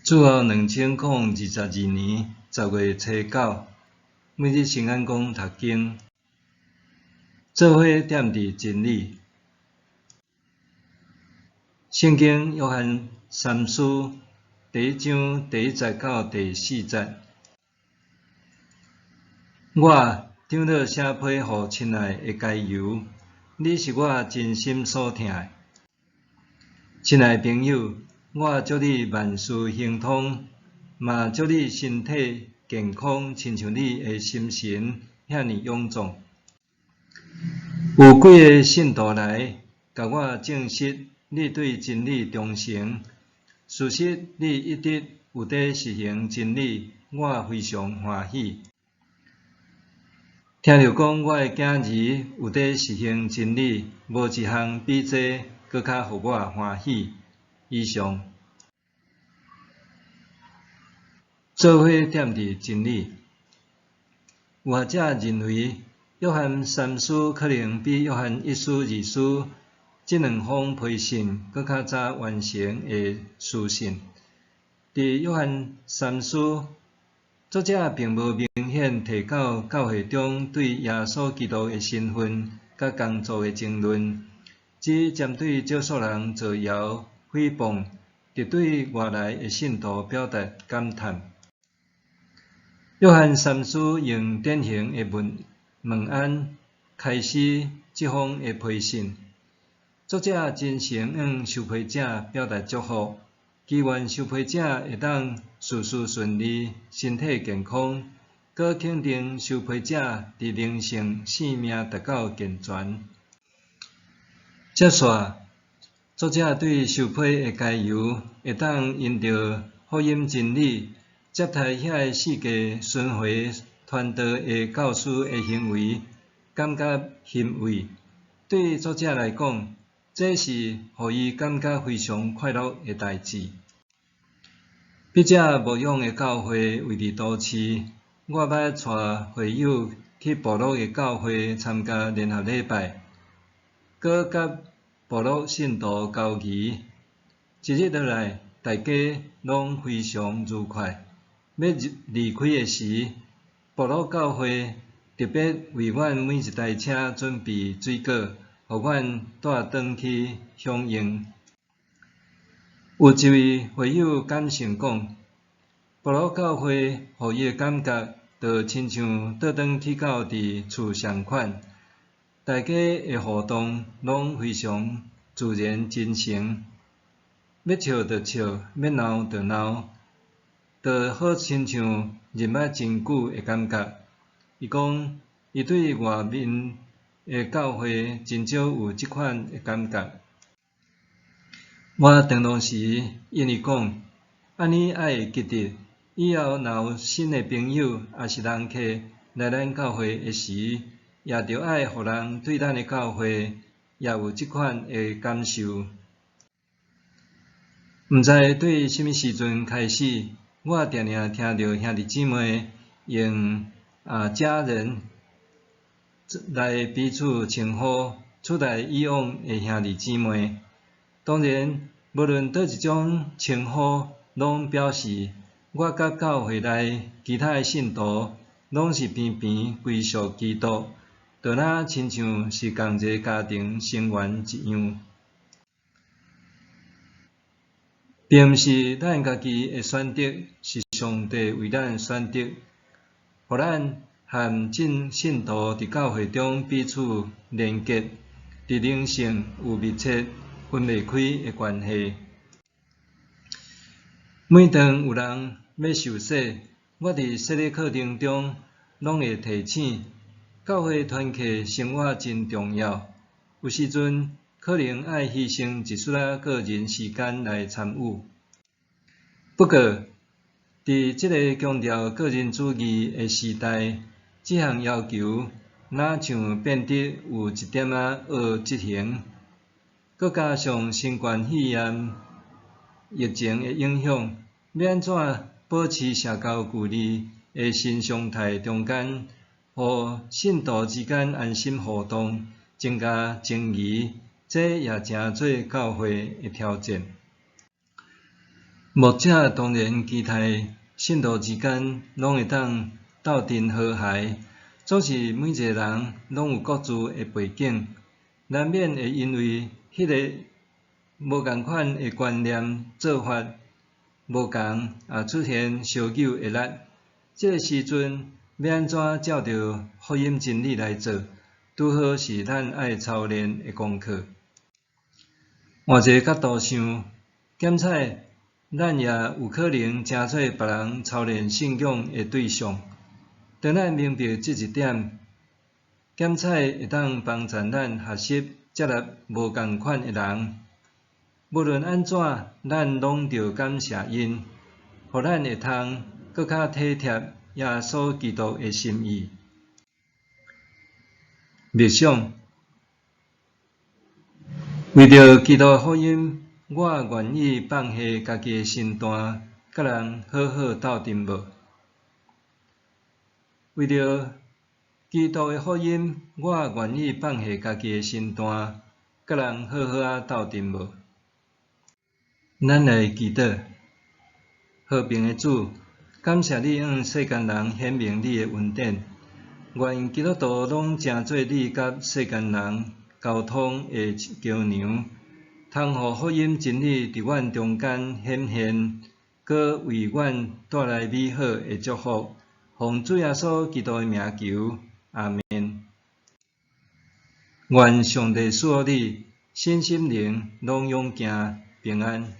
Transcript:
主后2022年10月初9，每日圣安宫读经，做伙点伫真理。圣经约翰三书第1章第1节到第4节。我张罗写批予亲爱的加油，你是我真心所疼的。亲爱朋友，我祝你万事兴通，嘛祝你身体健康，亲像你的心神遐尼勇壮。有几个信徒来，甲我证实你对真理忠诚，事实你一直有在实行真理，我非常欢喜。听着讲我的囝儿有在实行真理，无一项比这搁较互我欢喜。以上，做伙点伫真理。有学者认为，约翰三书可能比约翰一书、二书这两封批信搁较早完成的书信。伫约翰三书，作者并无明显提到教会中对耶稣基督的身份甲工作的争论，只针对少数人造谣诽谤，直对外来的信徒表达感叹。约翰三书用典型的问安开始这封的批信，作者真诚向受批者表达祝福，祈愿受批者会当事事顺利、身体健康，搁肯定受批者伫灵性性命达到健全。接续，作者对受批的加油，会当因着福音真理，接待遐个世界巡回传道的教师的行为，感觉欣慰。对作者来讲，这是互伊感觉非常快乐的代志。笔者牧养的教会位伫都市，我捌带会友去部落的教会参加联合礼拜，搁甲部落信徒交谊。一日落来，大家拢非常愉快。要离开的时，部落教会特别为阮每一台车准备水果，互阮带转去享用。有一位会友感性讲，部落教会互伊的感觉，就亲像倒转去到伫厝相款，大家的互动拢非常自然真诚，要笑就笑，要闹就闹，就好亲像认捌真久的感觉。伊讲，伊对外面的教会真少有即款的感觉。我长路时，因为讲，安尼爱会记得，以后若有新的朋友也是人客来咱教会的时，也着爱互人对咱的教会也有即款的感受。毋知对什么时阵开始，我常常听到兄弟姊妹用家人来彼此称呼出来以往的兄弟姊妹。当然，无论倒一种称呼，拢表示我甲教会内其他的信徒拢是平平归属基督，就若亲像是同一个家庭成员一样。并毋是咱家己的选择，是上帝为咱选择，互咱和正信徒伫教会中彼此连结，伫灵性有密切分袂开的关系。每当有人要受洗，我伫洗礼课程中拢会提醒，教会团契生活真重要，有时阵可能爱牺牲一丝仔个人时间来参与。不过，伫即个强调个人主义的时代，这项要求哪像变得有一点仔恶执行。搁加上新冠肺炎疫情的影响，要安怎保持社交距离的新常态中间，互信徒之间安心互动，增加情谊，这也诚做教会的挑战。牧者当然期待信徒之间拢会当斗阵和谐，总是每一个人拢有各自的背景，难免会因为迄个无共款的观念做法无共，也出现相拗的力。这个时阵要安怎照着福音真理来做，拄好是咱爱操练的功课。换一个角度想，检测咱也有可能成做别人操练信仰的对象。当咱明白这一点，检测会当帮助咱学习接纳无共款的人。无论安怎，咱拢着感谢因，互咱会通搁较体贴耶稣基督的心意。默想，为着基督福音，我愿意放下家己的身段，甲人好好斗阵无？为着基督的福音，我愿意放下家己的身段，甲人好好斗阵无？咱来祈祷，和平的主，感谢你向世间人显明你的恩典，愿基督徒拢成做你甲世间人交通的桥梁，通互福音真理伫阮中间显现，搁为阮带来美好的祝福。奉主耶稣基督的名求，阿们。愿上帝赐予你身心灵拢永行平安。